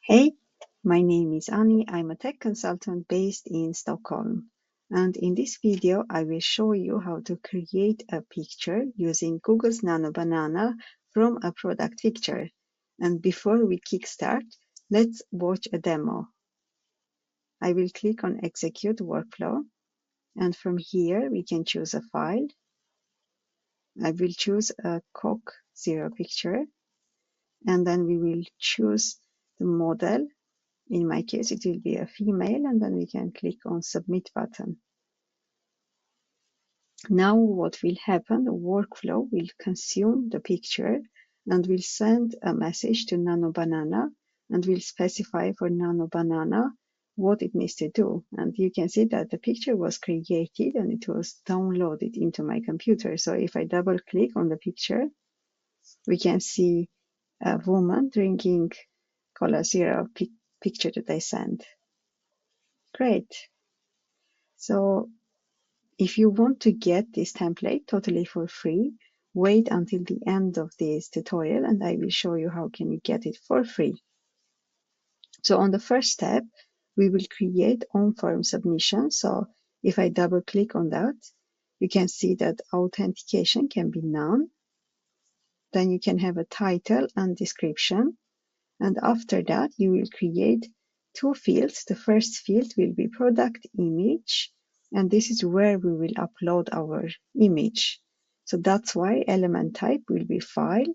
Hey, my name is Annie. I'm a tech consultant based in Stockholm. And in this video, I will show you how to create a picture using Google's NanoBanana from a product picture. And before we kickstart, let's watch a demo. I will click on Execute Workflow. And from here, we can choose a file. I will choose a Coq0 picture. And then we will choose the model. In my case, it will be a female, and then we can click on Submit button. Now what will happen, the workflow will consume the picture and will send a message to NanoBanana and will specify for NanoBanana what it needs to do. And you can see that the picture was created and it was downloaded into my computer. So if I double click on the picture, we can see a woman drinking Cola Zero picture that I sent. Great. So if you want to get this template totally for free, wait until the end of this tutorial and I will show you how can you get it for free. So on the first step, we will create on-form submission. So if I double click on that, you can see that authentication can be none. Then you can have a title and description. And after that, you will create two fields. The first field will be product image, and this is where we will upload our image. So that's why element type will be file.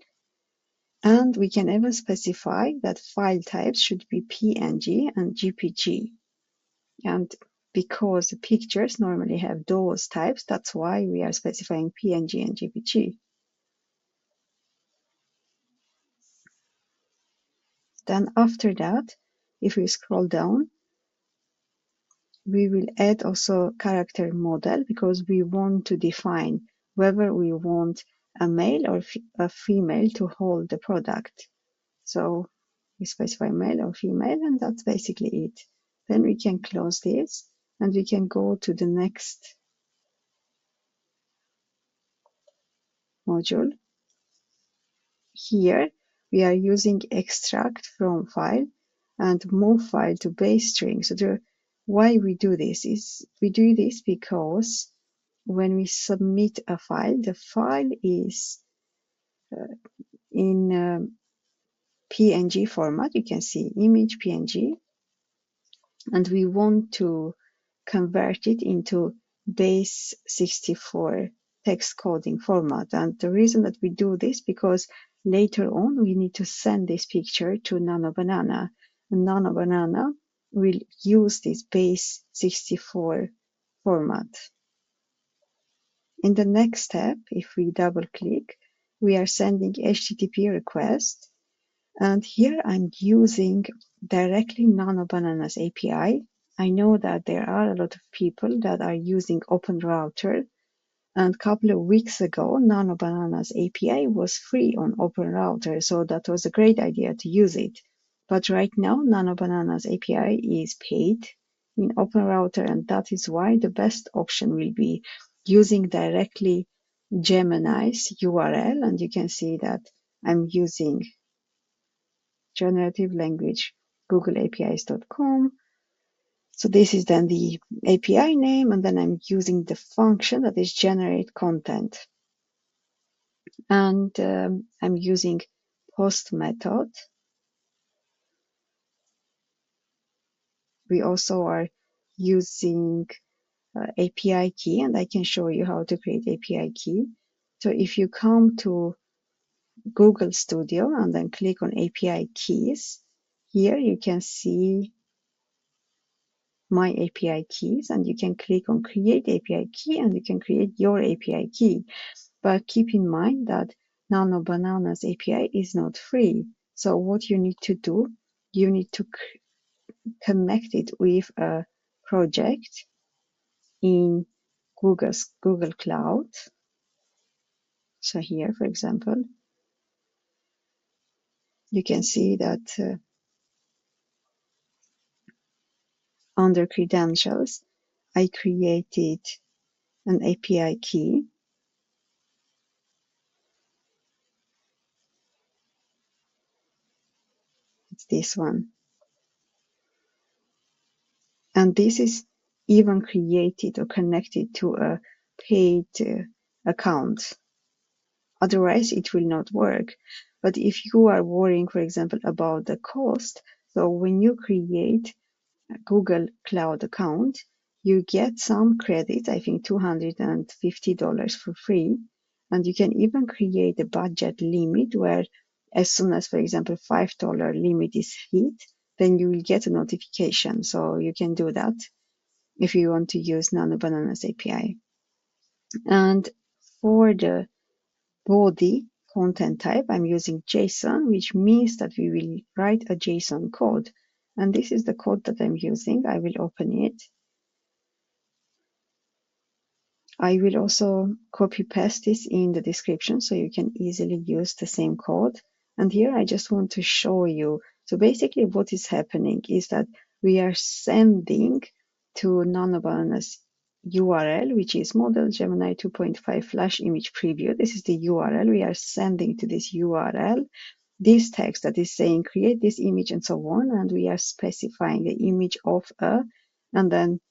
And we can even specify that file types should be PNG and JPG. And because the pictures normally have those types, that's why we are specifying PNG and JPG. Then after that, if we scroll down, we will add also character model because we want to define whether we want a male or a female to hold the product. So we specify male or female, and that's basically it. Then we can close this and we can go to the next module. Here we are using extract from file and move file to base string. So why we do this is we do this because when we submit a file, the file is in PNG format. You can see image PNG, and we want to convert it into base 64 text coding format. And the reason that we do this because later on we need to send this picture to NanoBanana, and NanoBanana will use this base 64 format. In the next step, if we double click, we are sending HTTP request. And here I'm using directly NanoBanana's API. I know that there are a lot of people that are using OpenRouter. And a couple of weeks ago, NanoBanana's API was free on OpenRouter. So that was a great idea to use it. But right now, NanoBanana's API is paid in OpenRouter. And that is why the best option will be using directly Gemini's URL, and you can see that I'm using Generative Language googleapis.com. So this is then the API name, and then I'm using the function that is generateContent. And I'm using post method. We also are using API key, and I can show you how to create API key. So if you come to Google Studio and then click on API keys, here you can see my API keys, and you can click on create API key and you can create your API key. But keep in mind that NanoBanana's API is not free. So what you need to do, you need to connect it with a project in Google Cloud. So here, for example, you can see that under credentials, I created an API key. It's this one. And this is even created or connected to a paid account. Otherwise, it will not work. But if you are worrying, for example, about the cost, so when you create a Google Cloud account, you get some credit, I think $250 for free. And you can even create a budget limit where as soon as, for example, $5 limit is hit, then you will get a notification. So you can do that if you want to use NanoBanana's API. And for the body content type, I'm using JSON, which means that we will write a JSON code. And this is the code that I'm using. I will open it. I will also copy paste this in the description so you can easily use the same code. And here I just want to show you. So basically what is happening is that we are sending to NanoBanana's URL, which is model Gemini 2.5 flash image preview. This is the URL. We are sending to this URL this text that is saying create this image and so on. And we are specifying the image of a, and then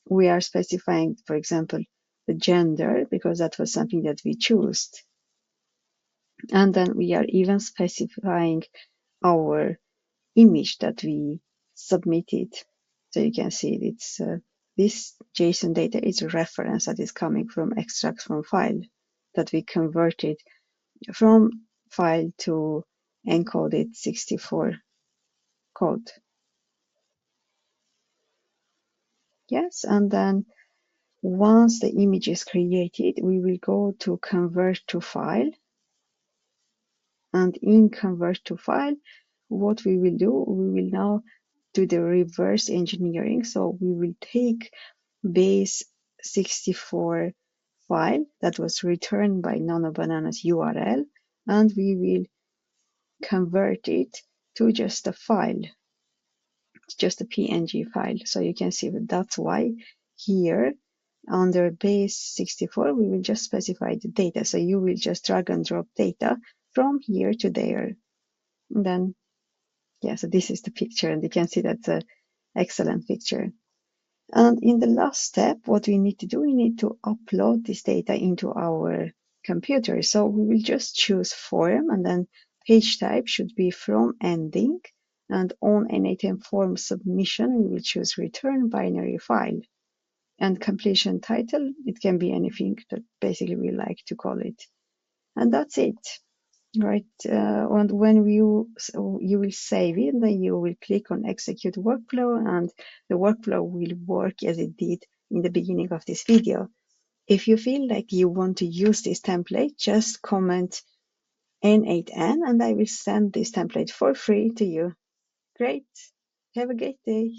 we are specifying, for example, the gender, because that was something that we chose. And then we are even specifying our image that we submitted. So you can see it's this JSON data is a reference that is coming from extracts from file that we converted from file to encoded 64 code. Yes, and then once the image is created, we will go to convert to file. And in convert to file, what we will do, we will now do the reverse engineering. So we will take base 64 file that was returned by NanoBanana's URL, and we will convert it to just a file, just a PNG file. So you can see that that's why here under base 64, we will just specify the data. So you will just drag and drop data from here to there. And then, yeah, so this is the picture, and you can see that's an excellent picture. And in the last step, what we need to do, we need to upload this data into our computer. So we will just choose form, and then page type should be from ending. And on n8n form submission, we will choose return binary file. And completion title, it can be anything that basically we like to call it. And that's it. Right, and when you will save it, then you will click on execute workflow, and the workflow will work as it did in the beginning of this video. If you feel like you want to use this template, just comment n8n and I will send this template for free to you. Great, have a great day.